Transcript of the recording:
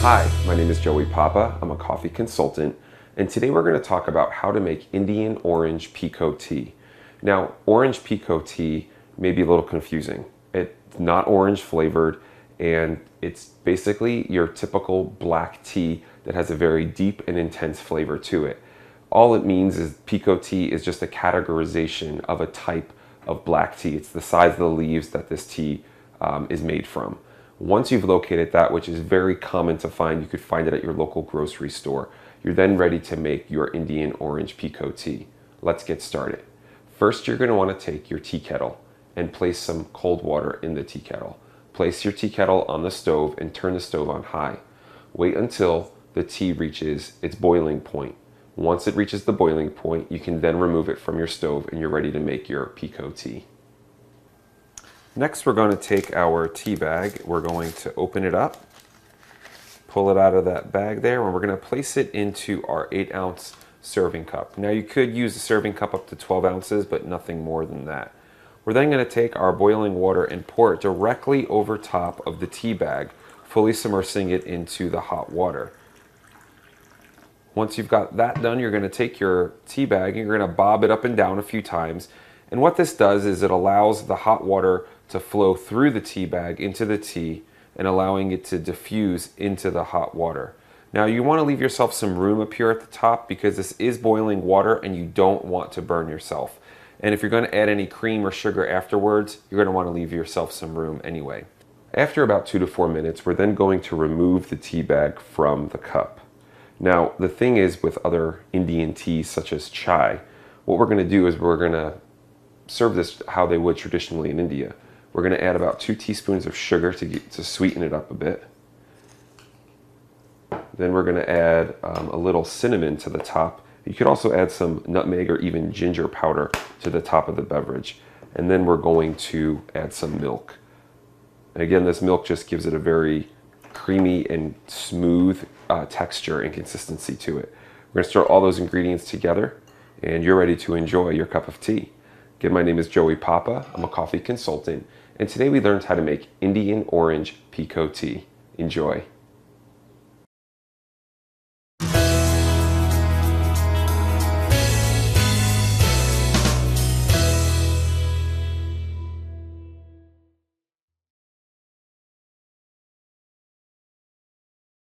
Hi, my name is Joey Papa. I'm a coffee consultant, and today we're going to talk about how to make Indian orange Pekoe tea. Now, orange Pekoe tea may be a little confusing. It's not orange flavored, and it's basically your typical black tea that has a very deep and intense flavor to it. All it means is Pekoe tea is just a categorization of a type of black tea. It's the size of the leaves that this tea is made from. Once you've located that, which is very common to find, you could find it at your local grocery store. You're then ready to make your Indian orange Pekoe tea. Let's get started. First, you're going to want to take your tea kettle and place some cold water in the tea kettle. Place your tea kettle on the stove and turn the stove on high. Wait until the tea reaches its boiling point. Once it reaches the boiling point, you can then remove it from your stove and you're ready to make your Pekoe tea. Next, we're going to take our tea bag. We're going to open it up, pull it out of that bag there, and we're going to place it into our 8-ounce serving cup. Now, you could use a serving cup up to 12 ounces, but nothing more than that. We're then going to take our boiling water and pour it directly over top of the tea bag, fully submersing it into the hot water. Once you've got that done, you're going to take your tea bag and you're going to bob it up and down a few times. And what this does is it allows the hot water to flow through the tea bag into the tea and allowing it to diffuse into the hot water. Now you want to leave yourself some room up here at the top because this is boiling water and you don't want to burn yourself. And if you're going to add any cream or sugar afterwards, you're going to want to leave yourself some room anyway. After about 2 to 4 minutes, we're then going to remove the tea bag from the cup. Now the thing is with other Indian teas such as chai, what we're going to do is we're going to serve this how they would traditionally in India. We're going to add about 2 teaspoons of sugar to sweeten it up a bit. Then we're going to add a little cinnamon to the top. You could also add some nutmeg or even ginger powder to the top of the beverage. And then we're going to add some milk. And again, this milk just gives it a very creamy and smooth texture and consistency to it. We're going to stir all those ingredients together and you're ready to enjoy your cup of tea. Again, my name is Joey Papa. I'm a coffee consultant, and today we learned how to make Indian orange Pekoe tea. Enjoy.